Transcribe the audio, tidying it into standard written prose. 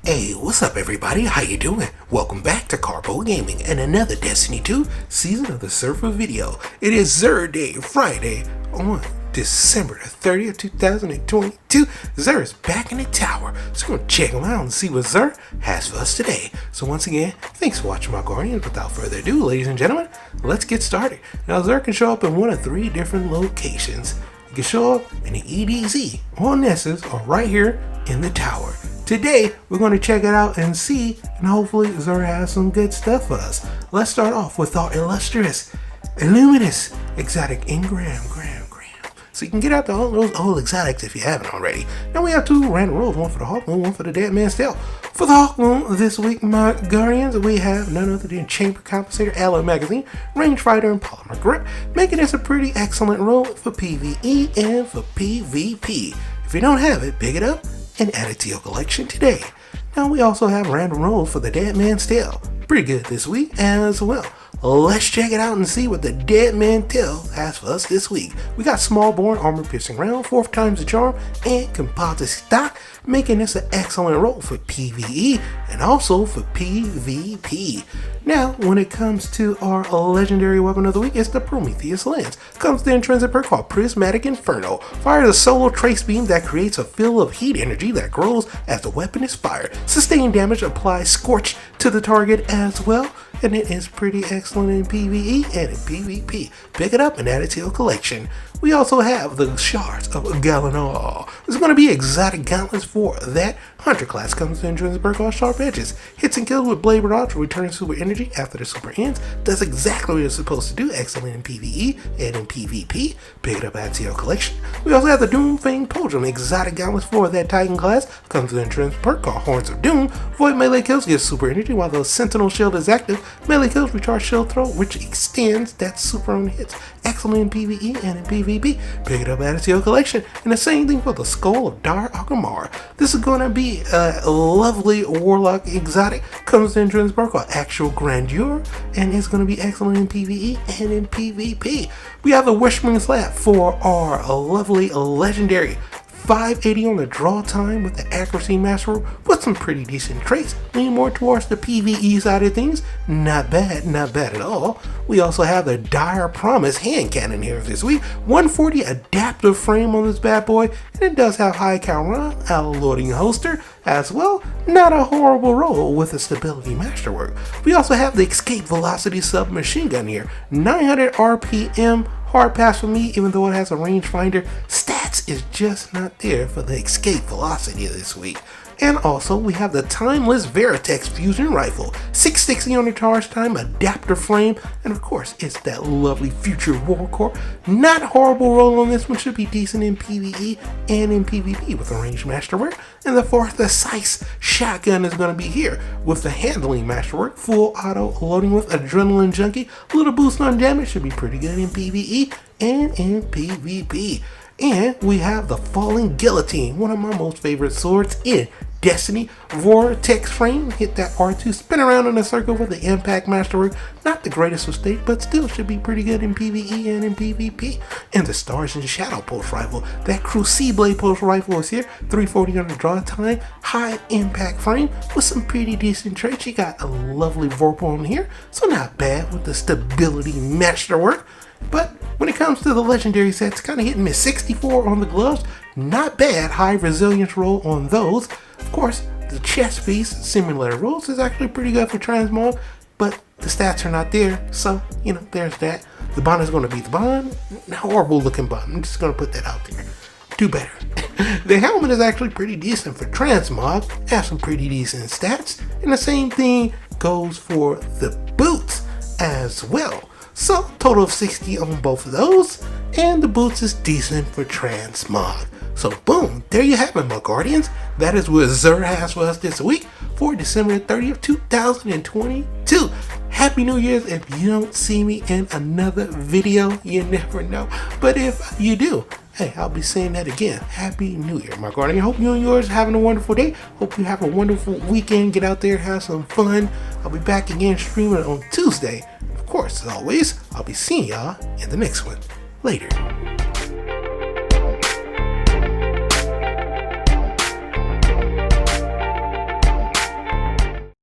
Hey, what's up everybody? How you doing? Welcome back to Karpo Gaming and another Destiny 2 Season of the Surfer video. It is Xur Day, Friday on December the 30th, 2022. Xur is back in the tower, so we're going to check him out and see what Xur has for us today. So once again, thanks for watching my Guardians. Without further ado, ladies and gentlemen, let's get started. Now Xur can show up in one of three different locations. He can show up in the EDZ, on Nessus, or right here in the tower. Today, we're going to check it out and see, and hopefully Xur has some good stuff for us. Let's start off with our illustrious, illuminous, exotic Gram. So you can get out to all those old exotics if you haven't already. Now we have two random rolls, one for the Hawk Moon, one for the Dead Man's Tale. For the Hawk Moon this week, my Guardians, we have none other than Chamber Compensator, Alloy Magazine, Rangefighter, and Polymer Grip, making this a pretty excellent roll for PvE and for PvP. If you don't have it, pick it up and add it to your collection today. Now we also have random rolls for the Dead Man's Tale. Pretty good this week as well. Let's check it out and see what the Dead Man's Tale has for us this week. We got small bore armor piercing round, 4th times the charm, and composite stock, making this an excellent roll for PvE and also for PvP. Now, when it comes to our legendary weapon of the week, it's the Prometheus lens. Comes the intrinsic perk called Prismatic Inferno. Fires a solo trace beam that creates a field of heat energy that grows as the weapon is fired. Sustained damage applies scorch to the target as well, and it is pretty excellent in PvE and in PvP. Pick it up and add it to your collection. We also have the Shards of GALANOR. There's going to be exotic gauntlets for that. Hunter class comes to intrinsic perk on sharp edges. Hits and kills with Blade Barrage, returning super energy after the super ends. Does exactly what it's supposed to do. Excellent in PvE and in PvP. Pick it up, add to your collection. We also have the Doomfang Poldrum. Exotic gauntlets for that Titan class comes to the intrinsic perk called Horns of Doom. Void melee kills gives super energy while the Sentinel Shield is active. Melee kills recharge shield throw, which extends that super on hits. Excellent in PvE and in PvP. Pick it up, add it to your collection. And the same thing for the Skull of Dire Akamar. This is going to be a lovely warlock exotic. Comes to intrinsic perk called Actual Grandeur, and it's going to be excellent in PvE and in PvP. We have the Whispering SLAB for our lovely legendary 580 on the draw time with the accuracy master with some pretty decent traits. Lean more towards the PvE side of things. Not bad at all. We also have the Dire Promise hand cannon here this week. 140 adaptive frame on this bad boy, and it does have high count run, loading holster as well. Not a horrible roll with a stability masterwork. We also have the Escape Velocity submachine gun here. 900 RPM. Hard pass for me, even though it has a rangefinder. Stats is just not there for the escape velocity this week. And also, we have the Timeless Veritex Fusion Rifle. 660 on the charge time, adapter frame, and of course, it's that lovely Future War Core. Not horrible roll on this one, should be decent in PvE and in PvP with a range masterwork. And the fourth, the Sice Shotgun is going to be here with the handling masterwork, full auto loading with Adrenaline Junkie. A little boost on damage, should be pretty good in PvE and in PvP. And we have the Falling Guillotine, one of my most favorite swords in Destiny. Vortex frame, hit that R2, spin around in a circle with the impact masterwork. Not the greatest of state, but still should be pretty good in PvE and in PvP. And the Stars and Shadow pulse rifle, that Crucible pulse rifle is here. 340 on the draw time, high impact frame with some pretty decent traits. You got a lovely Vorpal on here, so not bad with the stability masterwork. But when it comes to the legendary sets, kind of hit and miss. 64 on the gloves, not bad. High resilience roll on those. Of course, the chest piece, similar rolls, is actually pretty good for transmog, but the stats are not there, so, you know, there's that. The bond is going to be the bond. Horrible looking bond. I'm just going to put that out there. Do better. The helmet is actually pretty decent for transmog, has some pretty decent stats, and the same thing goes for the boots as well. So, total of 60 on both of those, and the boots is decent for transmog. So boom, there you have it, my Guardians. That is what Xur has for us this week for December 30th, 2022. Happy New Year's. If you don't see me in another video, you never know. But if you do, hey, I'll be saying that again. Happy New Year, my Guardian. Hope you and yours are having a wonderful day. Hope you have a wonderful weekend. Get out there, have some fun. I'll be back again streaming on Tuesday. Of course, as always, I'll be seeing y'all in the next one. Later.